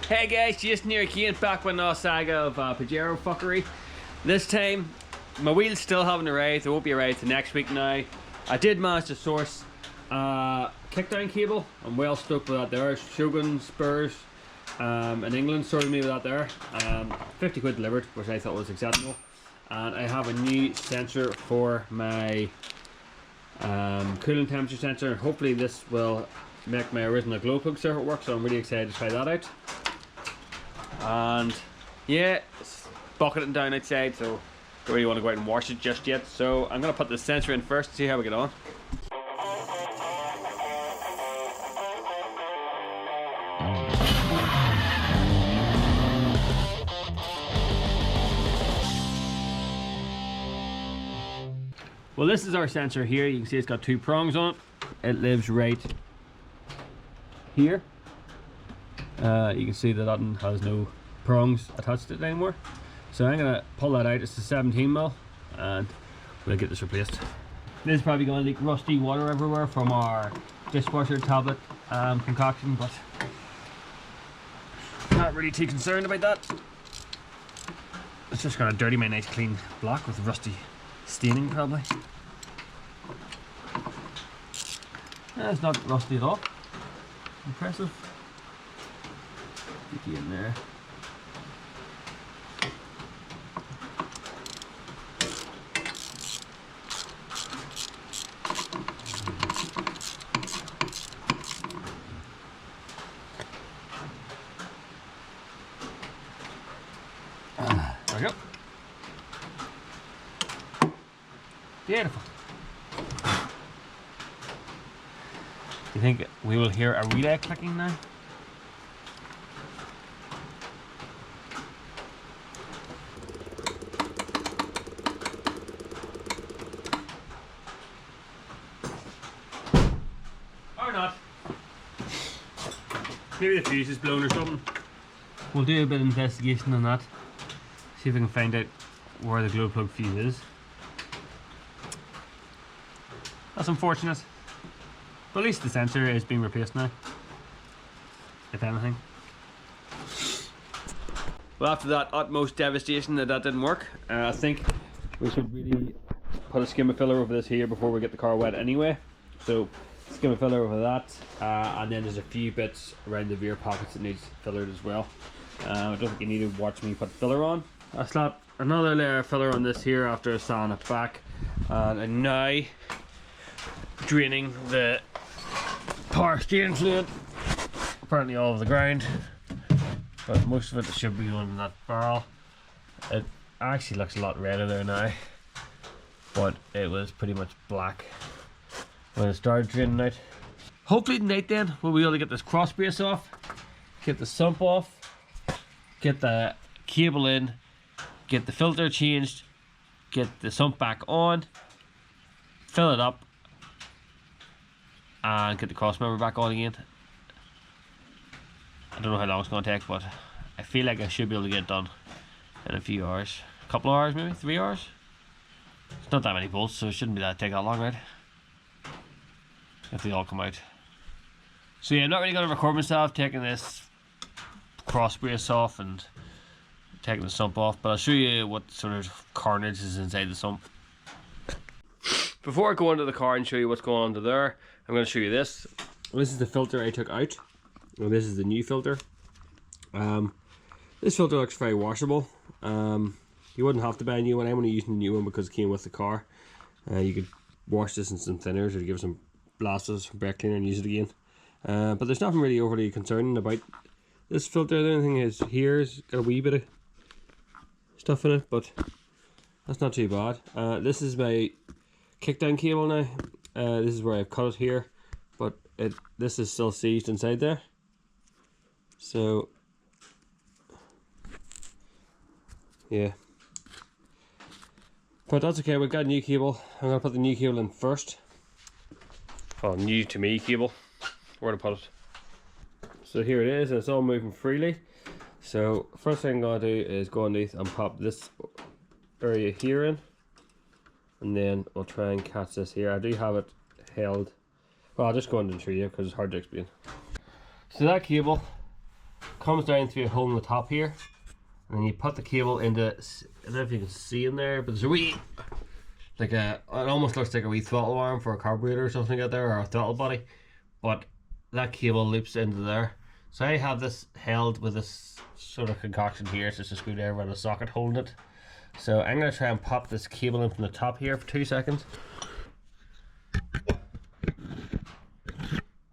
Hey guys, Jason here again, back with another saga of Pajero fuckery. This time, my wheels still haven't arrived. They won't be arrived till next week now. I did manage to source a kickdown cable. I'm well stoked with that there. Shogun Spurs in England sorted me with that there. 50 quid delivered, which I thought was acceptable. And I have a new sensor for my cooling temperature sensor. Hopefully this will make my original glow plug circuit work, so I'm really excited to try that out. And yeah, it's bucketing down outside, so don't really want to go out and wash it just yet. So I'm going to put the sensor in first to see how we get on. Well, this is our sensor here. You can see it's got two prongs on it. It lives right here. You can see that one has no prongs attached to it anymore. So I'm going to pull that out. It's a 17mm and we'll get this replaced. This is probably going to leak rusty water everywhere from our dishwasher tablet concoction, but not really too concerned about that. It's just going to dirty my nice clean block with rusty staining probably. It's not rusty at all. Impressive. Sticky in there. There we go. Beautiful. Do you think we will hear a relay clicking now? Or not. Maybe the fuse is blown or something. We'll do a bit of investigation on that. See if we can find out where the glow plug fuse is. That's unfortunate. But at least the sensor is being replaced now, if anything. Well, after that utmost devastation that didn't work, I think we should really put a skimmer filler over this here before we get the car wet anyway. So skimmer filler over that, and then there's a few bits around the rear pockets that needs fillered as well. I don't think you need to watch me put filler on. I slapped another layer of filler on this here after sanding it back, and I'm now draining the power steering fluid, apparently all of the ground, but most of it should be going in that barrel. It actually looks a lot redder there now, but it was pretty much black when it started draining out. Hopefully tonight then we'll be able to get this cross brace off, get the sump off, get the cable in, get the filter changed, get the sump back on, fill it up, and get the cross member back on again. I don't know how long it's going to take, but I feel like I should be able to get it done in a few hours. A couple of hours, maybe 3 hours. It's not that many bolts, so it shouldn't be take that long, right? If they all come out. So yeah, I'm not really going to record myself taking this cross brace off and taking the sump off, but I'll show you what sort of carnage is inside the sump. Before I go into the car and show you what's going on under there, I'm going to show you this. This is the filter I took out. Well, this is the new filter. This filter looks very washable. You wouldn't have to buy a new one. I'm only using the new one because it came with the car. You could wash this in some thinners or give some blasters, brake cleaner, and use it again. But there's nothing really overly concerning about this filter. The only thing is here it's got a wee bit of stuff in it, but that's not too bad. This is my kickdown cable now. This is where I've cut it here, but this is still seized inside there. So yeah, but that's okay. We've got a new cable. I'm gonna put the new cable in first. Oh, new to me cable. Where to put it? So here it is, and it's all moving freely. So first thing I'm gonna do is go underneath and pop this area here in, and then I'll try and catch this here. I do have it held. Well, I'll just go under the tree here because it's hard to explain. So that cable comes down through a hole in the top here, and then you put the cable into, I don't know if you can see in there, but there's a wee, like it almost looks like a wee throttle arm for a carburetor or something out there, or a throttle body, but that cable loops into there. So I have this held with this sort of concoction here. It's just a screwdriver and a socket holding it. So I'm going to try and pop this cable in from the top here for 2 seconds. I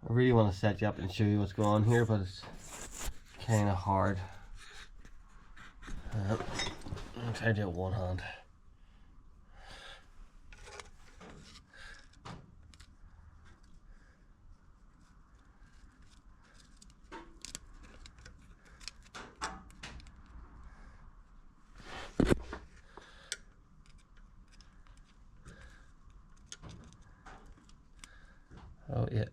really want to set you up and show you what's going on here, but it's kind of hard. I'm trying to do it with one hand. Oh yeah.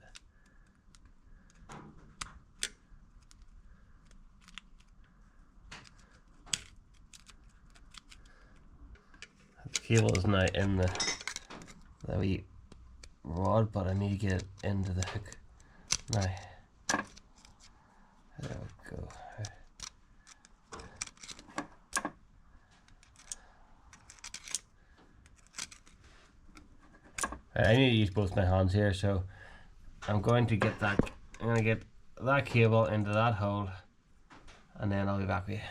The cable is now in the wee rod, but I need to get it into the hook. Now, there we go. I need to use both my hands here, so I'm going to get that. I'm going to get that cable into that hole, and then I'll be back with you.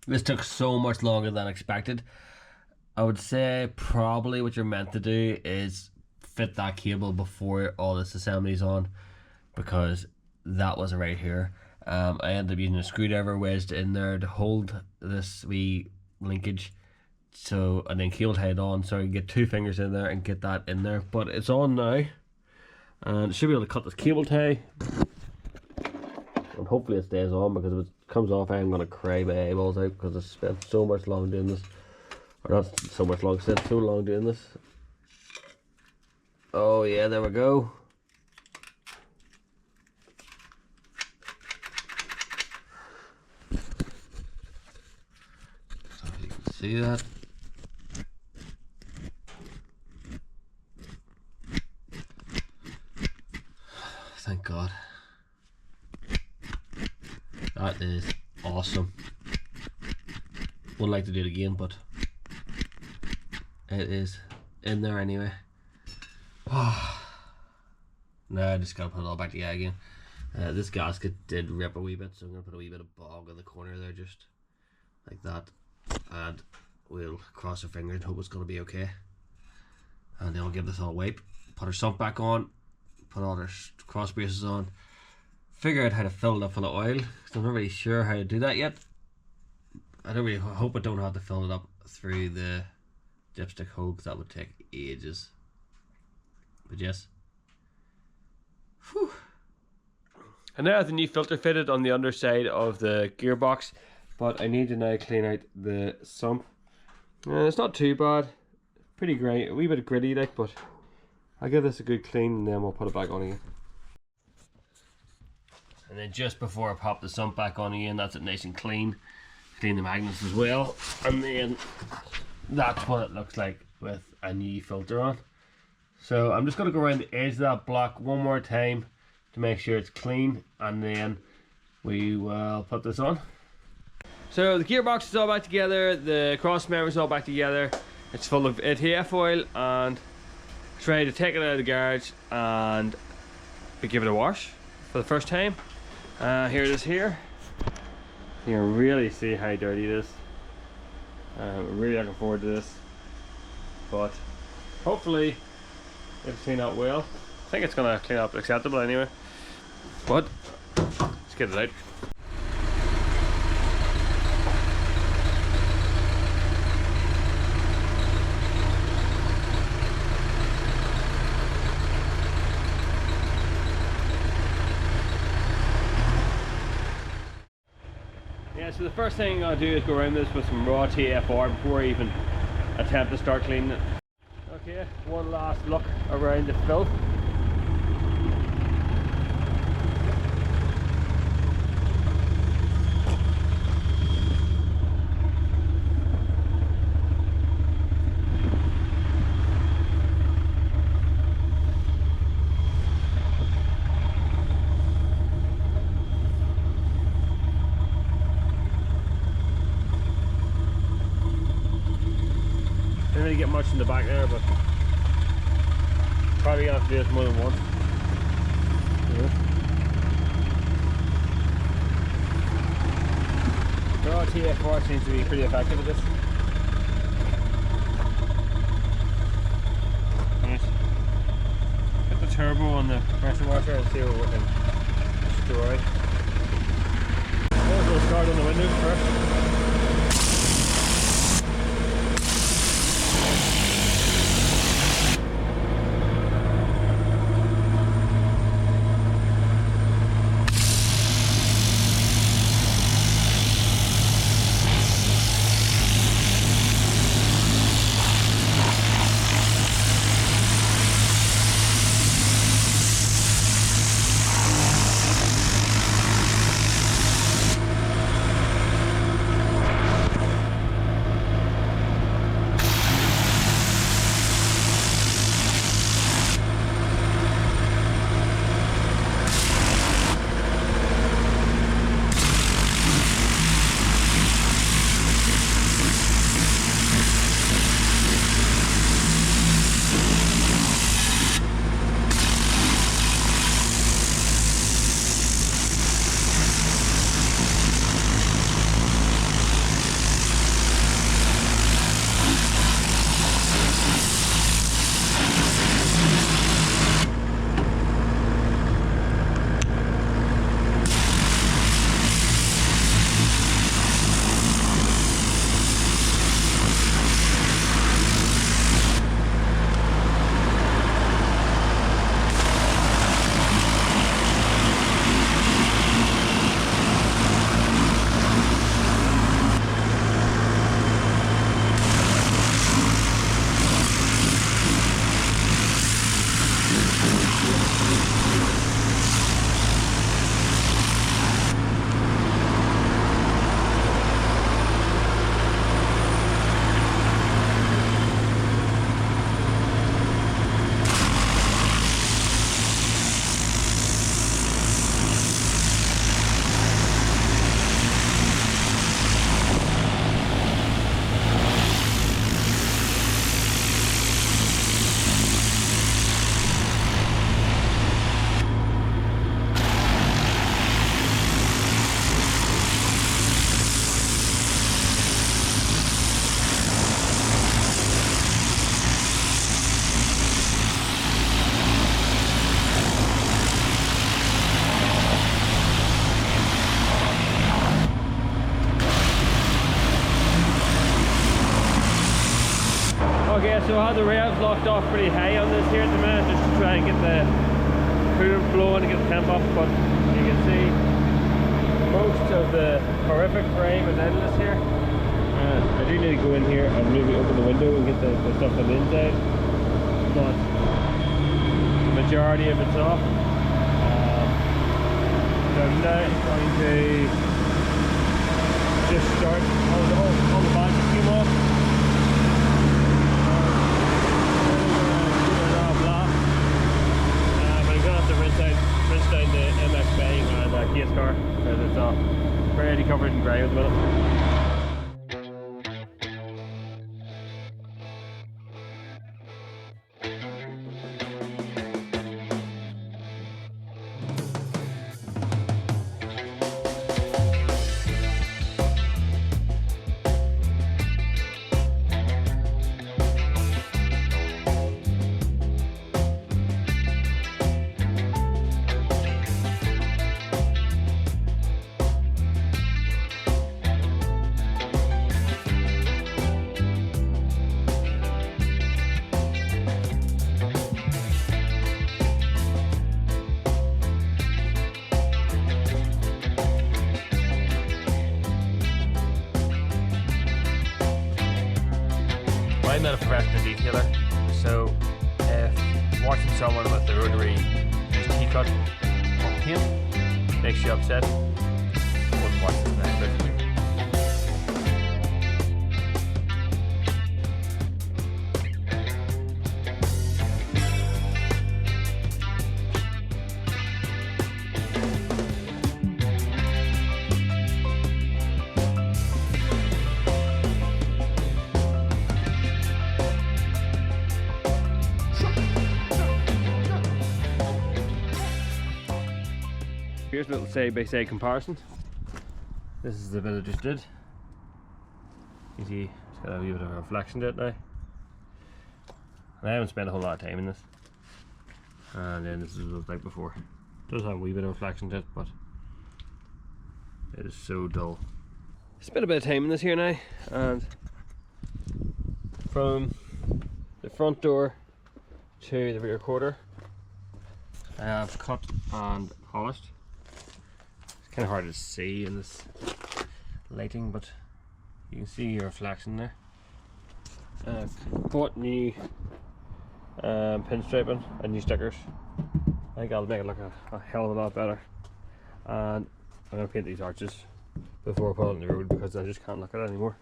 This took so much longer than expected. I would say probably what you're meant to do is fit that cable before all this assembly's on, because that was right here. I ended up using a screwdriver wedged in there to hold this wee linkage, so, and then cable tied on, so I can get 2 fingers in there and get that in there. But it's on now, and should be able to cut this cable tie, and hopefully it stays on, because if it comes off I'm going to cry my eyeballs out, because I spent so much long doing this. Or not so much long, spent so long doing this. Oh yeah, there we go. So you can see that. Thank God. That is awesome. Would like to do it again, but it is in there anyway. Now I just gotta put it all back together again. This gasket did rip a wee bit, so I'm gonna put a wee bit of bog in the corner there, just like that, and we'll cross our fingers and hope it's gonna be okay. And then we'll give this all a wipe, put our sump back on, put all our cross braces on, figure out how to fill it up full of oil, because I'm not really sure how to do that yet. I don't really hope I don't have to fill it up through the dipstick hole, because that would take ages. But yes. Whew. And now I have the new filter fitted on the underside of the gearbox, but I need to now clean out the sump. It's not too bad, pretty great, a wee bit gritty like, but I'll give this a good clean and then we'll put it back on again. And then just before I pop the sump back on again, that's it nice and clean. Clean the magnets as well, and then that's what it looks like with a new filter on. So I'm just going to go around the edge of that block one more time to make sure it's clean, and then we will put this on. So the gearbox is all back together, the cross member is all back together, it's full of ATF oil, and it's ready to take it out of the garage and give it a wash for the first time. Here it is here. You can really see how dirty it is. I'm really looking forward to this, but hopefully it'll clean up well. I think it's going to clean up acceptable anyway, but let's get it out. So the first thing I'm going to do is go around this with some raw TFR before I even attempt to start cleaning it. Okay, one last look around the filth. really get much in the back there, but probably gonna have to do this more than once. The raw TF4 seems to be pretty effective at this. Right. Put the turbo on the pressure washer and see what we can destroy. We'll start on the windows first. Okay, so I had the revs locked off pretty high on this here at the minute, just to try and get the coolant flowing and get the temp up, but you can see most of the horrific frame is endless here. I do need to go in here and maybe open the window and get the stuff on the inside, but the majority of it's off. So I'm now going to just start all the batteries came off. Rinse down the MX bang and case car because it's already covered in grey at the minute. I'm not a professional detailer, so if watching someone with the rotary use T-cut on paint makes you upset, I wouldn't watch this next video. here's a little side-by-side comparison. This is the bit I just did. You see, it's got a wee bit of a reflection to it now. And I haven't spent a whole lot of time in this. And then this is what it was like before. It does have a wee bit of reflection to it, but it is so dull. Spent a bit of time in this here now, and from the front door to the rear quarter I have cut and polished. It's kind of hard to see in this lighting, but you can see your reflection there. I've bought new pinstriping and new stickers. I think I'll make it look a hell of a lot better, and I'm going to paint these arches before I put it on the road because I just can't look at it anymore.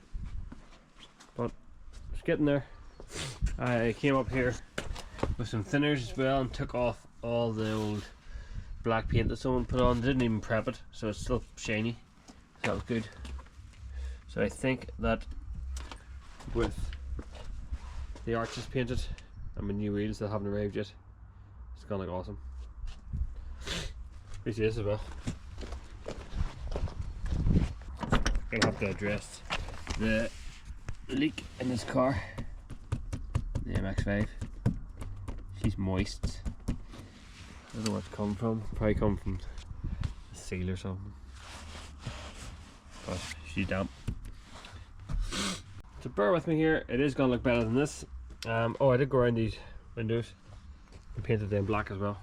But it's getting there. I came up here with some thinners as well and took off all the old black paint that someone put on. Didn't even prep it, so it's still shiny, so that was good. So I think that with the arches painted and my new wheels that haven't arrived yet, it's gonna look awesome. You see this as well. Gonna have to address the leak in this car, the MX-5. She's moist. I don't know where it's come from. Probably come from a seal or something. But she's damp. So bear with me here. It is gonna look better than this. Oh, I did go around these windows and painted them black as well.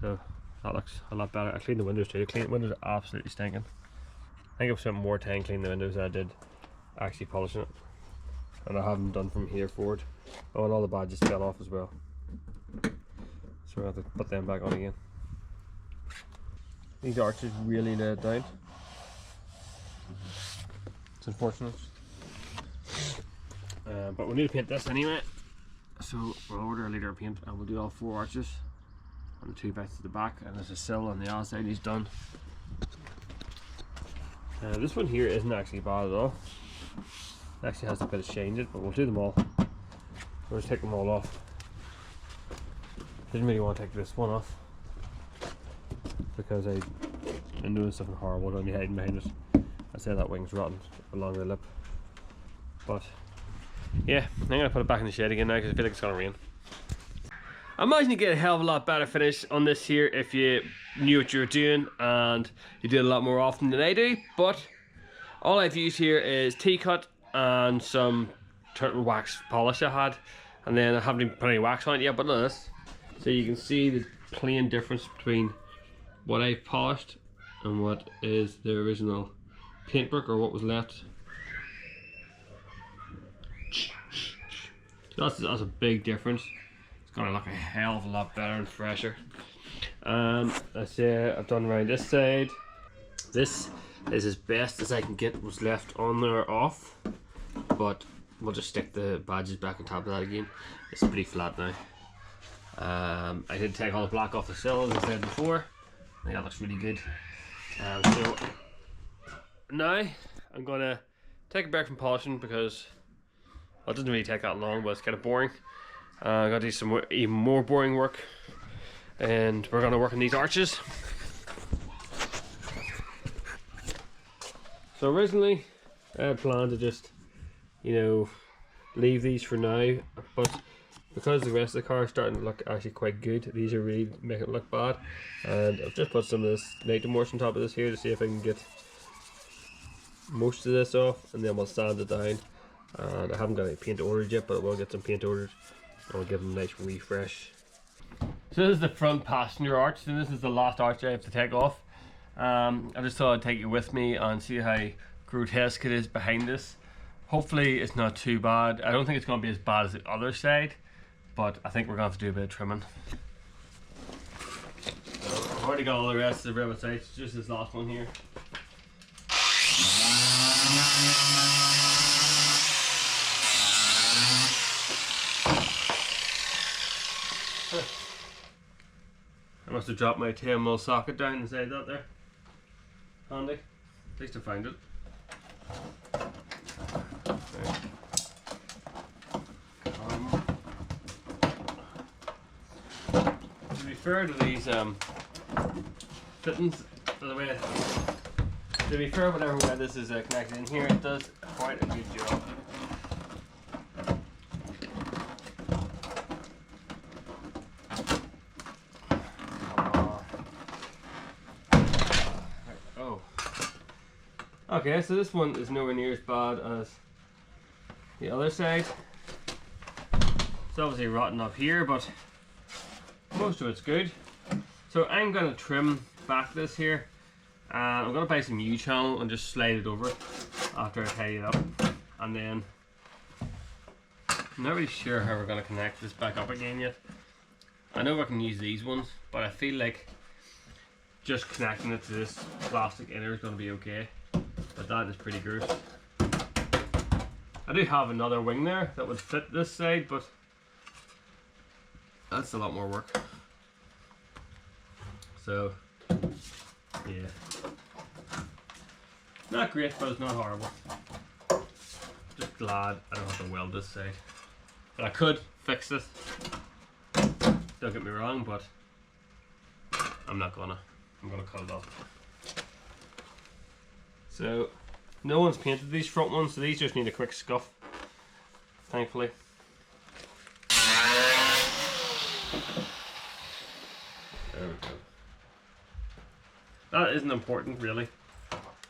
So that looks a lot better. I cleaned the windows too. The windows are absolutely stinking. I think I've spent more time cleaning the windows than I did actually polishing it. And I haven't done from here forward. Oh, and all the badges fell off as well. So we'll have to put them back on again. These arches really let down. It's unfortunate. But we need to paint this anyway. So we'll order a litre of paint and we'll do all 4 arches on the 2 bits at the back, and there's a sill on the outside he's done. This one here isn't actually bad at all. It actually has a bit of shine in it, but we'll do them all. We'll just take them all off. Didn't really want to take this one off because I noticed something horrible on the head behind it. I said that wing's rotten along the lip. But yeah, I'm gonna put it back in the shed again now because I feel like it's gonna rain. I imagine you get a hell of a lot better finish on this here if you knew what you were doing and you did it a lot more often than I do. But all I've used here is T-cut and some turtle wax polish I had, and then I haven't even put any wax on it yet, but look at this. So you can see the plain difference between what I've polished and what is the original paintwork, or what was left. So that's a big difference. It's gonna look a hell of a lot better and fresher. I say I've done around this side. This is as best as I can get what's left on there or off, but we'll just stick the badges back on top of that again. It's pretty flat now. I did take all the black off the sill as I said before. I think that looks really good. So now I'm gonna take it back from polishing because, well, it doesn't really take that long, but it's kind of boring. I'm gonna do some even more boring work, and we're gonna work on these arches. So originally I had planned to just, you know, leave these for now, but because the rest of the car is starting to look actually quite good, these are really making it look bad, and I've just put some of this night morse on top of this here to see if I can get most of this off, and then we'll sand it down. And I haven't got any paint ordered yet, but we'll get some paint ordered and we'll give them a nice refresh. So this is the front passenger arch, and this is the last arch I have to take off. I just thought I'd take you with me and see how grotesque it is behind this. Hopefully it's not too bad. I don't think it's going to be as bad as the other side, but I think we're going to have to do a bit of trimming. I've already got all the rest of the rivet sides, just this last one here. I must have dropped my 10mm socket down inside that there. Handy. At least I found it. To be fair to these fittings for the way. To be fair, whatever way this is connected in here, it does quite a good job. Oh. Okay, so this one is nowhere near as bad as the other side. It's obviously rotten up here, but most of it's good. So I'm going to trim back this here. I'm going to buy some U-channel and just slide it over after I tidy it up. And then I'm not really sure how we're going to connect this back up again yet. I know I can use these ones, but I feel like just connecting it to this plastic inner is going to be okay. But that is pretty gross. I do have another wing there that would fit this side, but that's a lot more work. So, yeah. Not great, but it's not horrible. Just glad I don't have to weld this side. But I could fix this. Don't get me wrong, but I'm not gonna. I'm gonna cut it off. So, no one's painted these front ones, so these just need a quick scuff, thankfully. There we go. That isn't important really.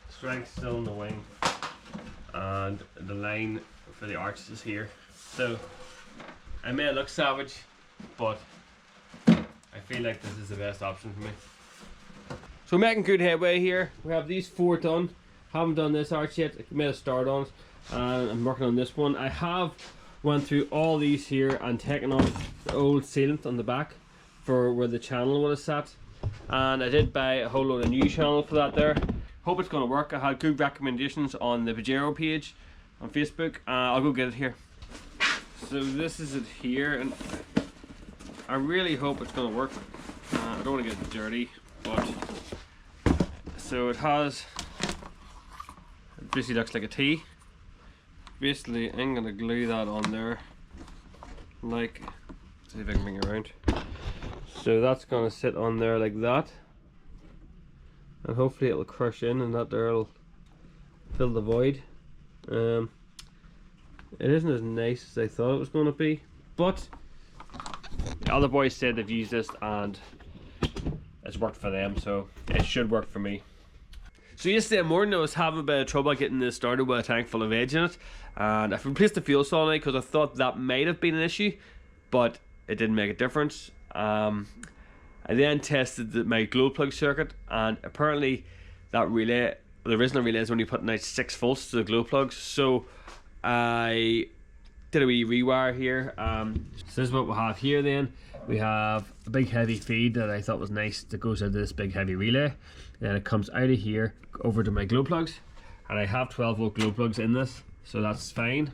Strength still in the wing, and the line for the arch is here. So, I may look savage, but I feel like this is the best option for me. So we're making good headway here. We have these 4 done. Haven't done this arch yet. I made a start on it, and I'm working on this one. I have went through all these here and taken off the old sealant on the back for where the channel would have sat, and I did buy a whole load of new channel for that there. Hope it's going to work. I had good recommendations on the Pajero page on Facebook. I'll go get it here. So this is it here, and I really hope it's going to work. I don't want to get it dirty, but so it has. It basically looks like a T. Basically, I'm gonna glue that on there. Like, see if I can bring it around. So that's gonna sit on there like that, and hopefully it'll crush in, and that there will fill the void. It isn't as nice as I thought it was going to be, but the other boys said they've used this and it's worked for them, so it should work for me. So yesterday morning I was having a bit of trouble getting this started with a tank full of edge in it, and I've replaced the fuel solenoid because I thought that might have been an issue, but it didn't make a difference. I then tested my glow plug circuit, and apparently that relay, the original relay, is only putting out 6 volts to the glow plugs, so I did a wee rewire here. So this is what we have here then. We have a big heavy feed that I thought was nice that goes into this big heavy relay. Then it comes out of here over to my glow plugs, and I have 12 volt glow plugs in this, so that's fine.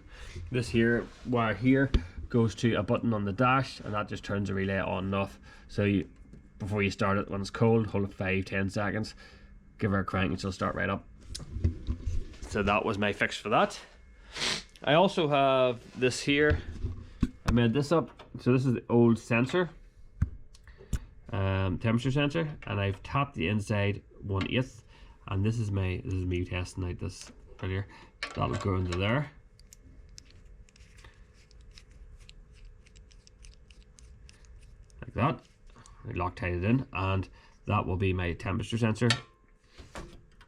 This here wire here goes to a button on the dash, and that just turns the relay on and off. So before you start it, when it's cold, hold it 5-10 seconds, give her a crank and she'll start right up. So that was my fix for that. I also have this here. I made this up. So this is the old sensor, temperature sensor, and I've tapped the inside 1/8, and this is me testing out this earlier. That'll go into there. Like that. I Loctite it in, and that will be my temperature sensor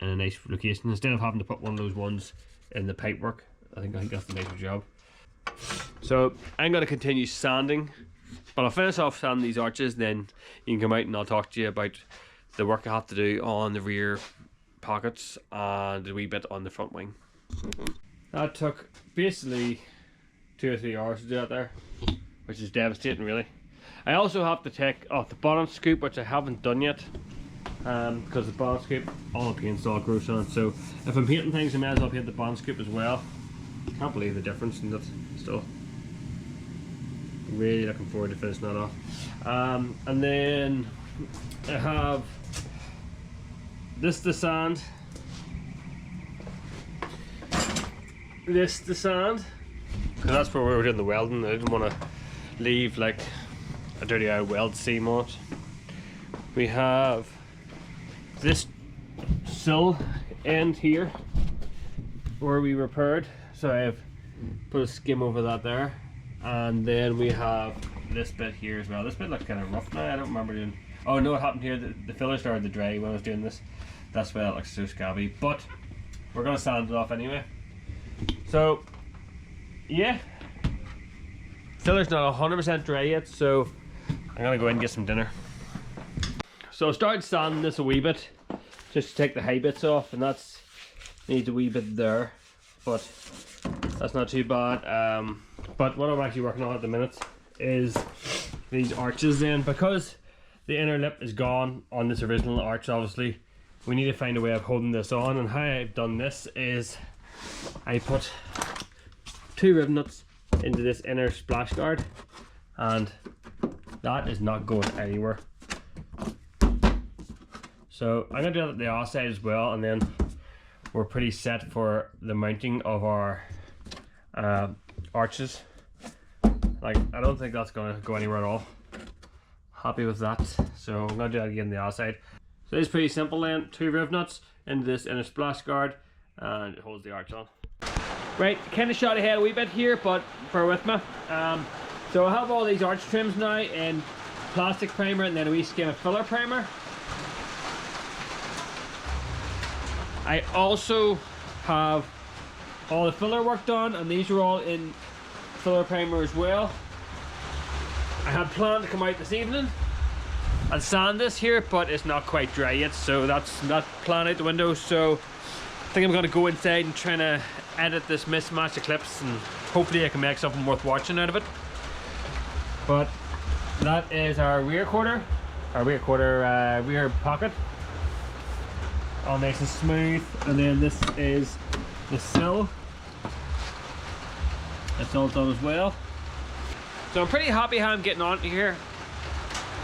in a nice location instead of having to put one of those ones in the pipework. I think that's the nicer job. So I'm going to continue sanding, but I'll finish off sanding these arches, then you can come out and I'll talk to you about the work I have to do on the rear pockets and a wee bit on the front wing. That took basically 2 or 3 hours to do that there, which is devastating really. I also have to take off the bottom scoop, which I haven't done yet, because the bottom scoop, all the paint's all gross on it, so if I'm painting things I may as well paint the bottom scoop as well. Can't believe the difference in that still. Really looking forward to finishing that off. And then I have this to sand, this to sand, because that's where we were doing the welding. I didn't want to leave like a dirty old weld seam on it. We have this sill end here where we repaired, so I've put a skim over that there, and then we have this bit here as well. This bit looks kind of rough now. I don't remember doing. Oh no, what happened here? The filler started to dry when I was doing this. That's why it looks so scabby. But we're gonna sand it off anyway. So yeah, filler's not 100% dry yet, so I'm gonna go in and get some dinner. So I started sanding this a wee bit, just to take the high bits off, and that's needs a wee bit there, but that's not too bad. But what I'm actually working on at the minute is these arches then, because the inner lip is gone on this original arch. Obviously we need to find a way of holding this on, and how I've done this is I put 2 rib nuts into this inner splash guard, and that is not going anywhere. So I'm going to do that at the outside as well, and then we're pretty set for the mounting of our arches. Like, I don't think that's going to go anywhere at all. Happy with that. So I'm going to do that again on the outside. So it's pretty simple then. 2 rib nuts into this inner splash guard, and it holds the arch on. Right, kind of shot ahead a wee bit here, but bear with me. So I have all these arch trims now in plastic primer and then a wee skim of filler primer. I also have all the filler work done, and these are all in filler primer as well. I had planned to come out this evening and sand this here, but it's not quite dry yet, so that's not plan out the window. So I think I'm going to go inside and try to edit this mismatch of clips, and hopefully I can make something worth watching out of it. But that is our rear quarter, rear pocket, all nice and smooth. And then this is the sill, it's all done as well. So I'm pretty happy how I'm getting on here.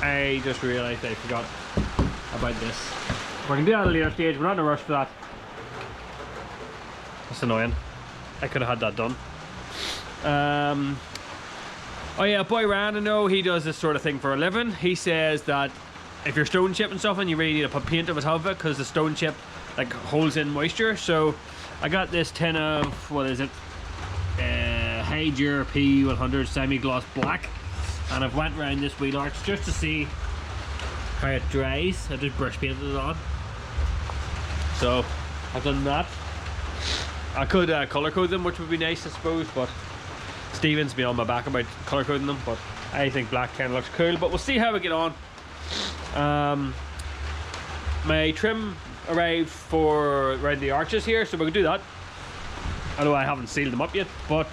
I just realized I forgot about this. We're gonna do that at a later stage. We're not in a rush for that. That's annoying. I could have had that done. Oh yeah, boy Ryan, I know he does this sort of thing for a living. He says that if you're stone chipping something, you really need to put paint over top of it, because the stone chip like holds in moisture. So I got this tin of, what is it, Pajero P100 semi-gloss black, and I've went around this wheel arch just to see how it dries. I just brush painted it on, so I've done that. I could colour code them, which would be nice I suppose, but Steven's been on my back about colour coding them, but I think black kind of looks cool. But we'll see how we get on. My trim arrived for around the arches here, so we can do that. Although I haven't sealed them up yet, but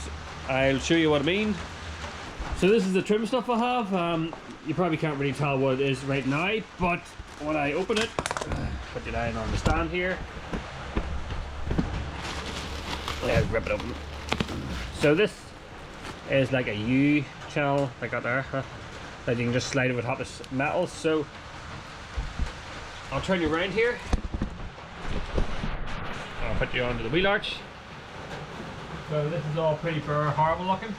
I'll show you what I mean. So this is the trim stuff I have. You probably can't really tell what it is right now, but when I open it, put your eye on the stand here. Let's rip it open. So this is like a U channel I got there, that you can just slide over top of metal. So I'll turn you around here. I'll put you onto the wheel arch. So this is all pretty horrible looking.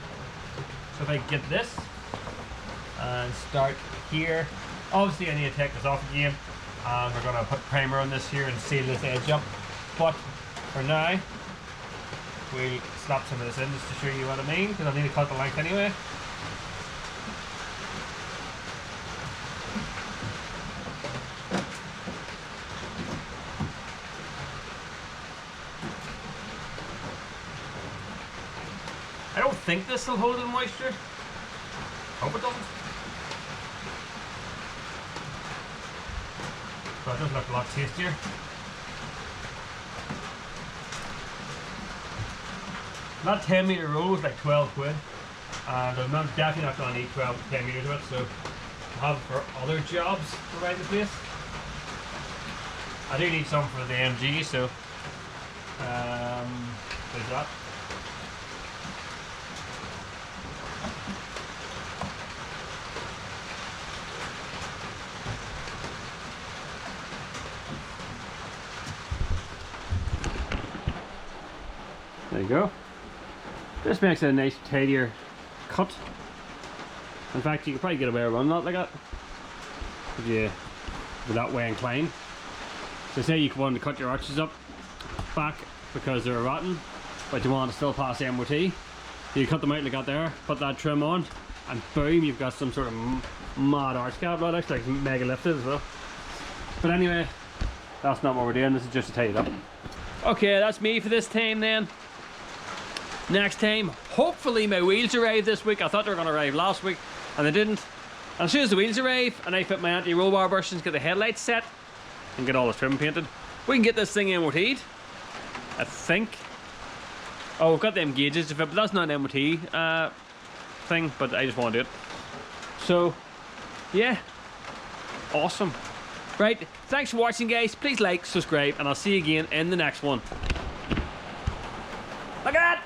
So if I get this and start here, obviously I need to take this off again, and we're going to put primer on this here and seal this edge up. But for now, we'll slap some of this in just to show you what I mean, because I need to cut the length anyway. I don't think this will hold in moisture. Hope it doesn't. But it does look a lot tastier. That 10 metre roll was like 12 quid, and I'm definitely not going to need 10 metres of it, so I'll have it for other jobs around the place. I do need some for the MG, so there's that. There you go. This makes it a nice tidier cut. In fact, you could probably get away with running that like that if you were that way inclined. So say you want to cut your arches up back because they're rotten, but you want to still pass the MOT. You cut them out like that there, put that trim on, and boom, you've got some sort of mad arch cap. That looks like mega lifted as well. But anyway, that's not what we're doing. This is just to tie it up. Okay, that's me for this time then. Next time, hopefully my wheels arrive this week. I thought they were going to arrive last week, and they didn't. And as soon as the wheels arrive, and I fit my anti-roll bar brushes, get the headlights set, and get all the trim painted, we can get this thing MOT'd, I think. Oh, we've got them gauges to fit, but that's not an MOT thing, but I just want to do it. So, yeah, awesome. Right, thanks for watching, guys. Please like, subscribe, and I'll see you again in the next one. Look at that!